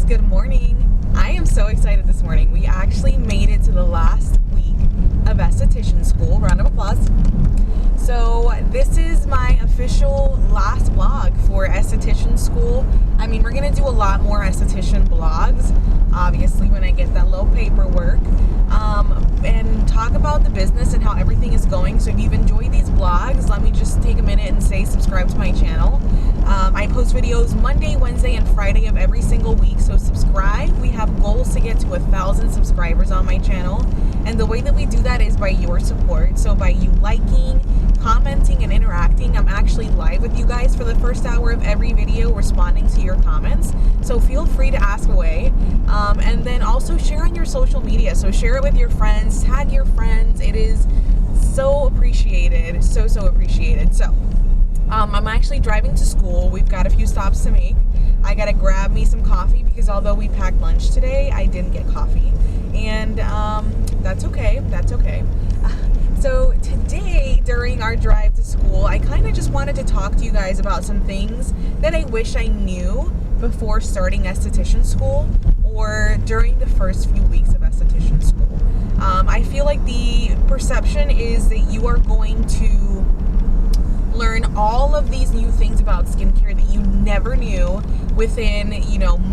good morning. I am so excited this morning. We actually made it to the last week of esthetician school. Round of applause. So this is my official last vlog for esthetician school. I mean, we're gonna do a lot more esthetician vlogs, obviously, when I get that little paperwork, and talk about the business and how everything is going. So if you've enjoyed these vlogs, let me just take a minute and say subscribe to my channel. I post videos Monday, Wednesday, and Friday of every single week, so subscribe. We have goals to get to 1,000 subscribers on my channel, and the way that we do that is by your support. So by you liking, commenting, and interacting. I'm actually live with you guys for the first hour of every video, responding to your comments, so feel free to ask away. And then also share on your social media, so share it with your friends, tag your friends. It is so appreciated, so appreciated. So I'm actually driving to school. We've got a few stops to make. I gotta grab me some coffee because although we packed lunch today, I didn't get coffee, and that's okay. So today, during our drive to school, I kind of just wanted to talk to you guys about some things that I wish I knew before starting esthetician school or during the first few weeks of esthetician school. I feel like the perception is that you are going to learn all of these new things about skincare that you never knew within,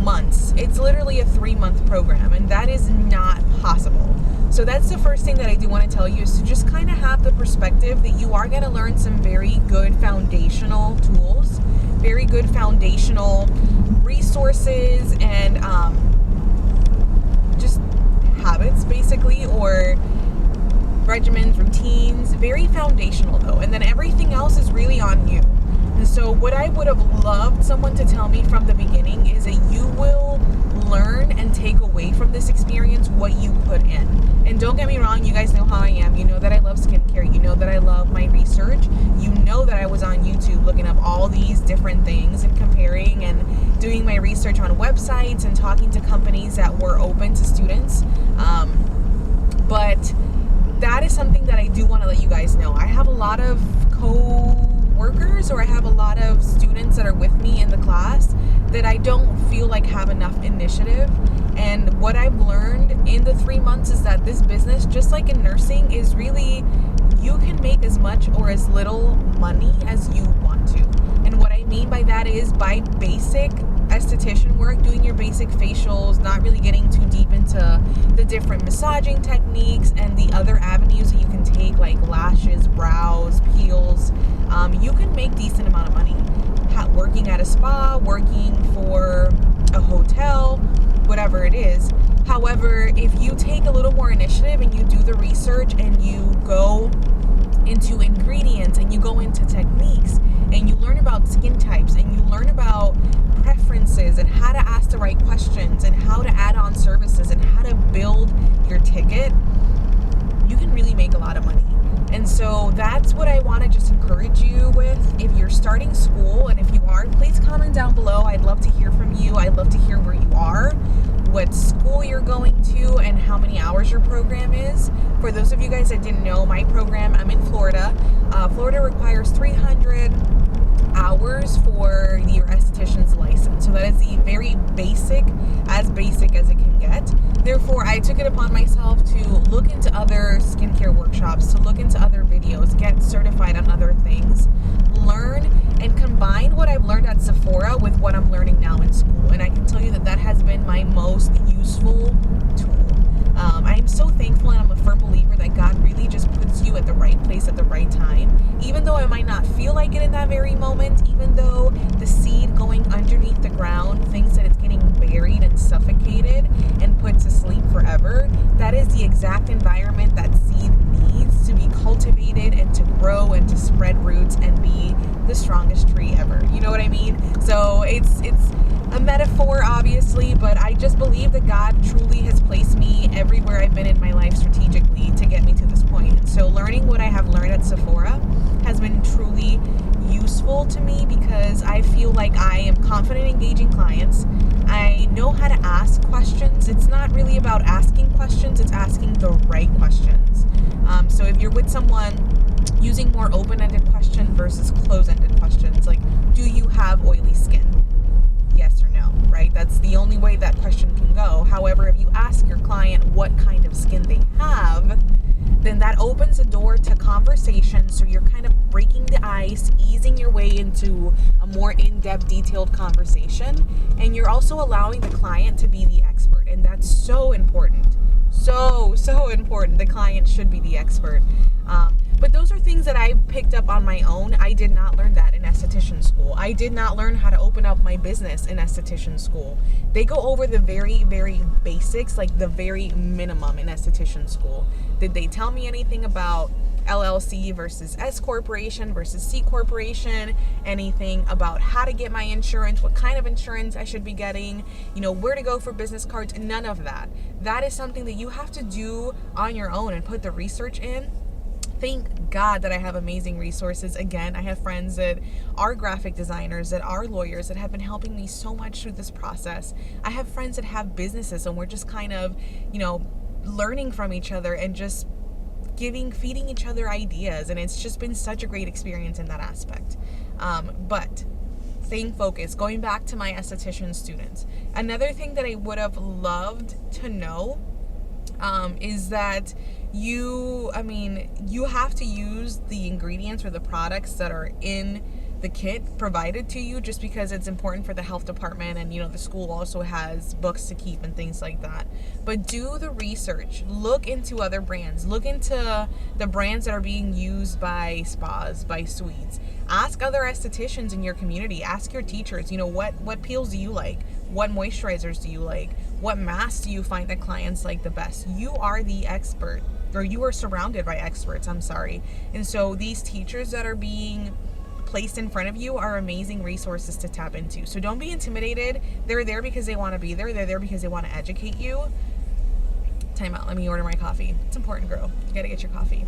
months. It's literally a 3-month program, and that is not possible. So that's the first thing that I do want to tell you, is to just kind of have the perspective that you are going to learn some very good foundational tools, very good foundational resources, and just habits, basically, or regimens, routines, very foundational though, and then everything else is really on you. And so what I would have loved someone to tell me from the beginning is that you will learn and take away from this experience what you put in. And don't get me wrong, you guys know how I am. You know that I love skincare. You know that I love my research. You know that I was on YouTube looking up all these different things and comparing and doing my research on websites and talking to companies that were open to students. But that is something that I do want to let you guys know. I have a lot of co-workers, or I have a lot of students that are with me in the class that I don't feel like have enough initiative. And what I've learned in the 3 months is that this business, just like in nursing, is really, you can make as much or as little money as you want to. And what I mean by that is by basic esthetician work, doing your basic facials, not really getting too deep into the different massaging techniques and the other avenues that you can take, like lashes, brows, peels. You can make decent amount of money working at a spa, working for a hotel, whatever it is. However, if you take a little more initiative and you do the research and you go into ingredients and you go into techniques and you learn about skin types and you learn about preferences and how to ask the right questions and how to add on services and how to build your ticket, you can really make a lot of money. And so that's what I want to just encourage you with. If you're starting school, and if you are, please comment down below. I'd love to hear from you. I'd love to hear where you are, what school you're going to, and how many hours your program is. For those of you guys that didn't know, my program, I'm in Florida. Florida requires 300 hours for your esthetician's license. So that is the very basic as it can get. Therefore, I took it upon myself to look into other skincare workshops, to look into other videos, get certified on other things, learn and combine what I've learned at Sephora with what I'm learning now in school. And I can tell you that that has been my most useful tool. I am so thankful, and I'm a firm believer that God really just puts you at the right place at the right time. Even though I might not feel like it in that very moment, even though the seed going underneath the ground thinks that it's getting buried and suffocated and put to sleep forever, that is the exact environment that seed needs to be cultivated and to grow and to spread roots and be the strongest tree ever. You know what I mean? So it's a metaphor, obviously, but I just believe that God truly has placed me everywhere I've been in my life strategically to get me to this point. And so learning what I have learned at Sephora has been truly useful to me because I feel like I am confident engaging clients. I know how to ask questions. It's not really about asking questions, it's asking the right questions. So if you're with someone, using more open-ended questions versus closed-ended questions, like, do you have oily skin? Yes or no, right? That's the only way that question pace, easing your way into a more in-depth, detailed conversation. And you're also allowing the client to be the expert. And that's so important. So important. The client should be the expert. But those are things that I picked up on my own. I did not learn that in esthetician school. I did not learn how to open up my business in esthetician school. They go over the very, very basics, like the very minimum in esthetician school. Did they tell me anything about LLC versus S corporation versus C corporation, anything about how to get my insurance, what kind of insurance I should be getting, where to go for business cards? None of that. That is something that you have to do on your own and put the research in. Thank God that I have amazing resources. Again, I have friends that are graphic designers, that are lawyers, that have been helping me so much through this process. I have friends that have businesses, and we're just kind of, learning from each other and just feeding each other ideas. And it's just been such a great experience in that aspect. But staying focused, going back to my esthetician students, another thing that I would have loved to know is that you have to use the ingredients or the products that are in the kit provided to you, just because it's important for the health department, and the school also has books to keep and things like that. But do the research, look into other brands, look into the brands that are being used by spas, by suites. Ask other estheticians in your community, ask your teachers, what peels do you like, what moisturizers do you like, what masks do you find that clients like the best. You are the expert, or you are surrounded by experts, and so these teachers that are being placed in front of you are amazing resources to tap into. So don't be intimidated. They're there because they want to be there. They're there because they want to educate you. Time out. Let me order my coffee. It's important, girl. You gotta get your coffee.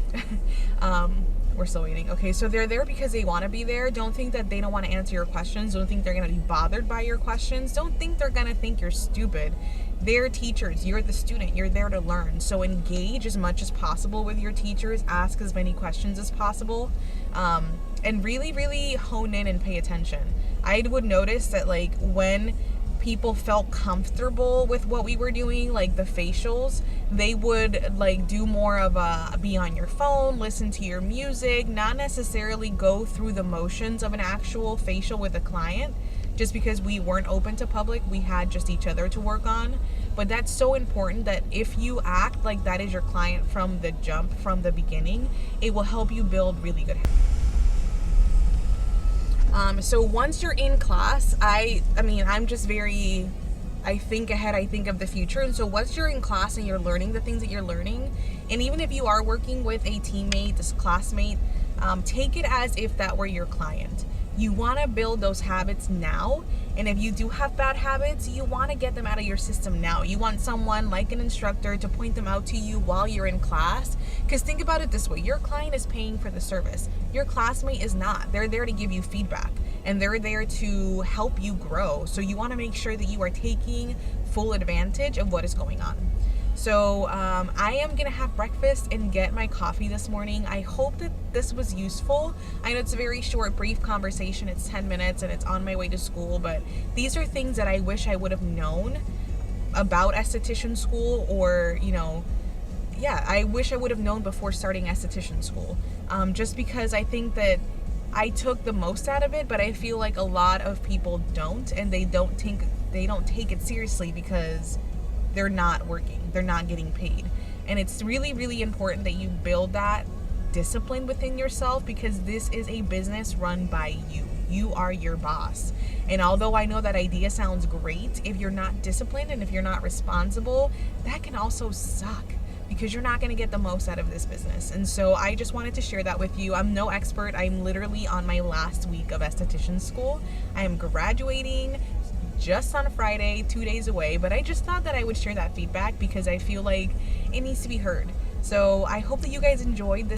We're still waiting. Okay, so they're there because they want to be there. Don't think that they don't want to answer your questions. Don't think they're going to be bothered by your questions. Don't think they're going to think you're stupid. They're teachers. You're the student. You're there to learn. So engage as much as possible with your teachers. Ask as many questions as possible. And really, really hone in and pay attention. I would notice that, when people felt comfortable with what we were doing, like the facials, they would do more of a be on your phone, listen to your music, not necessarily go through the motions of an actual facial with a client, just because we weren't open to public. We had just each other to work on. But that's so important that if you act like that is your client from the jump, from the beginning, it will help you build really good habits. So once you're in class, I'm just very, I think ahead, I think of the future. And so once you're in class and you're learning the things that you're learning, and even if you are working with a teammate, this classmate, take it as if that were your client. You want to build those habits now. And if you do have bad habits, you want to get them out of your system now. You want someone like an instructor to point them out to you while you're in class. Because think about it this way. Your client is paying for the service. Your classmate is not. They're there to give you feedback. And they're there to help you grow. So you want to make sure that you are taking full advantage of what is going on. So I am going to have breakfast and get my coffee this morning. I hope that this was useful. I know it's a very short, brief conversation. It's 10 minutes and it's on my way to school. But these are things that I wish I would have known about esthetician school, or, I wish I would have known before starting esthetician school. Just because I think that I took the most out of it, but I feel like a lot of people don't, and they don't take it seriously because they're not working, they're not getting paid. And it's really, really important that you build that discipline within yourself, because this is a business run by you. You are your boss. And although I know that idea sounds great, if you're not disciplined and if you're not responsible, that can also suck, because you're not going to get the most out of this business. And so I just wanted to share that with you. I'm no expert. I'm literally on my last week of esthetician school. I am graduating just on Friday, 2 days away, but I just thought that I would share that feedback because I feel like it needs to be heard. So I hope that you guys enjoyed this